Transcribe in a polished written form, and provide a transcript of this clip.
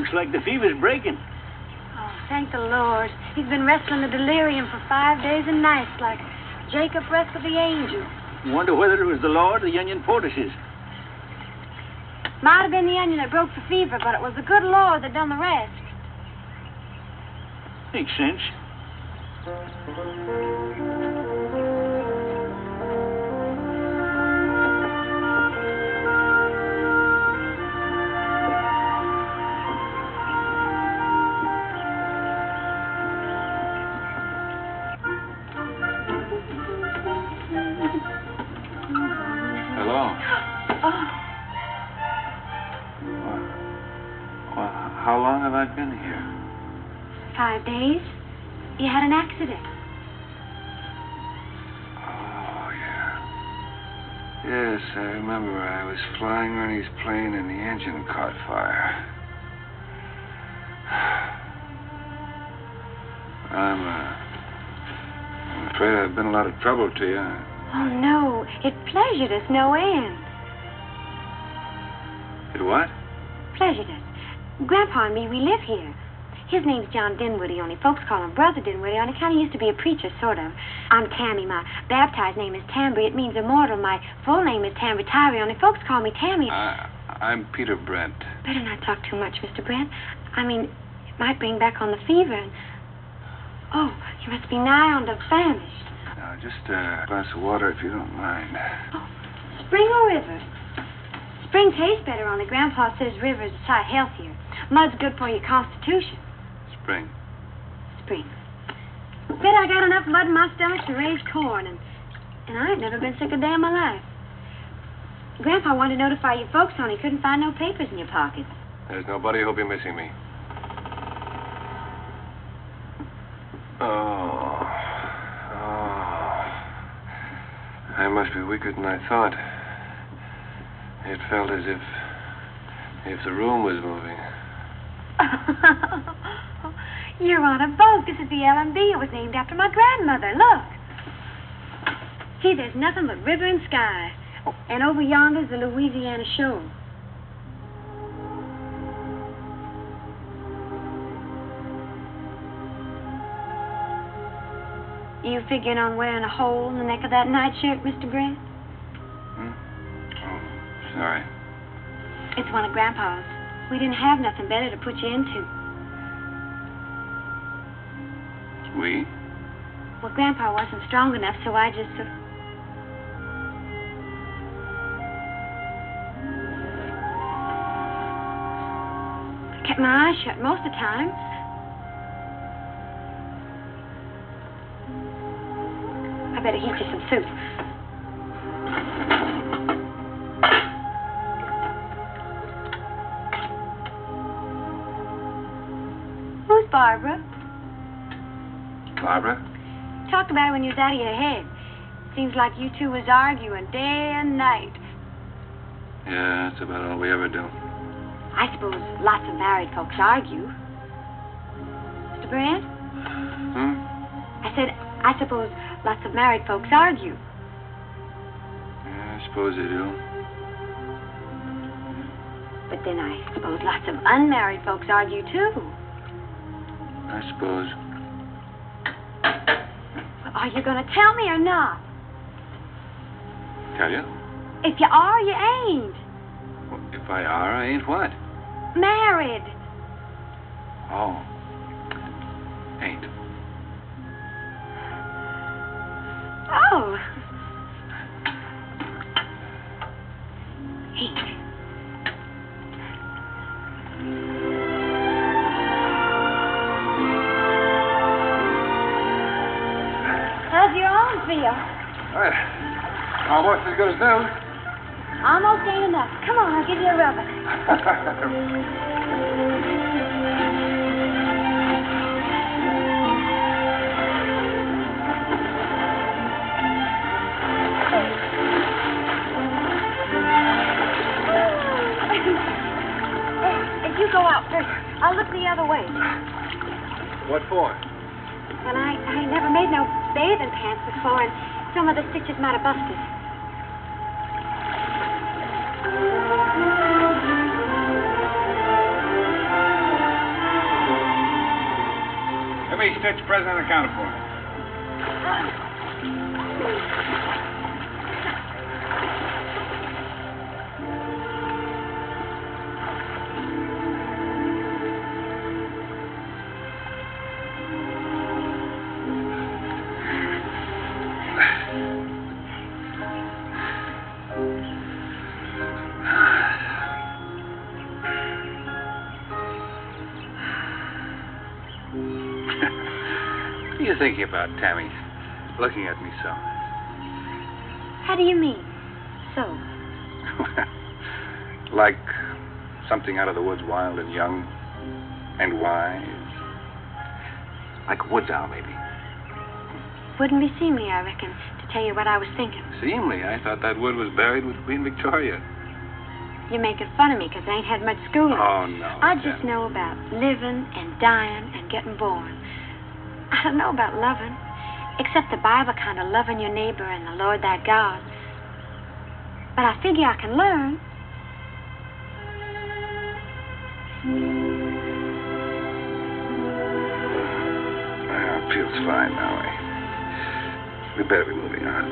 Looks like the fever's breaking. Oh, thank the Lord. He's been wrestling the delirium for 5 days and nights like Jacob wrestled the angel. Wonder whether it was the Lord or the onion poultices. Might have been the onion that broke the fever, but it was the good Lord that done the rest. Makes sense. How long have I been here? 5 days. You had an accident. Oh, yeah. Yes, I remember. I was flying Ernie's plane and the engine caught fire. I'm afraid I've been a lot of trouble to you. Oh, no. It pleasured us no end. It what? Pleasured us. Grandpa and me, we live here. His name's John Dinwoody, only folks call him Brother Dinwoody, and he kind of used to be a preacher, sort of. I'm Tammy. My baptized name is Tambry. It means immortal. My full name is Tambry Tyree, only folks call me Tammy. I'm Peter Brent. Better not talk too much, Mr. Brent. I mean, it might bring back on the fever. And... Oh, you must be nigh on to famished. Now, just a glass of water, if you don't mind. Oh, spring or river? Spring tastes better, only Grandpa says river's a sight healthier. Mud's good for your constitution. Spring. Spring. Bet I got enough mud in my stomach to raise corn, and I ain't never been sick a day in my life. Grandpa wanted to notify your folks on he couldn't find no papers in your pockets. There's nobody who'll be missing me. Oh. I must be weaker than I thought. It felt as if the room was moving. You're on a boat. This is the L&B. It was named after my grandmother. Look. See, there's nothing but river and sky. And over yonder's the Louisiana shore. You figuring on wearing a hole in the neck of that nightshirt, Mr. Brent? Sorry. It's one of Grandpa's. We didn't have nothing better to put you into. We? Well, Grandpa wasn't strong enough, so I just... kept my eyes shut most of the time. I better heat you some soup. Who's Barbara? Barbara? Talked about it when you was out of your head. Seems like you two was arguing day and night. Yeah, that's about all we ever do. I suppose lots of married folks argue. Mr. Brent? I said, I suppose lots of married folks argue. Yeah, I suppose they do. But then I suppose lots of unmarried folks argue, too. I suppose. Well, are you going to tell me or not? Tell you? If you are, you ain't. Well, if I are, I ain't what? Married. Oh. Ain't. Oh. Ain't. How's your arm feel? Almost as good as new. Almost ain't enough. Come on, I'll give you a rubber. If you go out first, I'll look the other way. What for? Well, I never made no bathing pants before, and some of the stitches might have busted. Tammy, stitch present on the counter for me. What are you thinking about, Tammy? Looking at me so. How do you mean? So? Like something out of the woods, wild and young and wise. Like a woods owl, maybe. Wouldn't be seemly, I reckon, to tell you what I was thinking. Seemly? I thought that wood was buried with Queen Victoria. You're making fun of me because I ain't had much schooling. Oh, no. I just know about living and dying and getting born. I don't know about loving, except the Bible kind of loving your neighbor and the Lord thy God. But I figure I can learn. Well, it feels fine now. We better be moving on.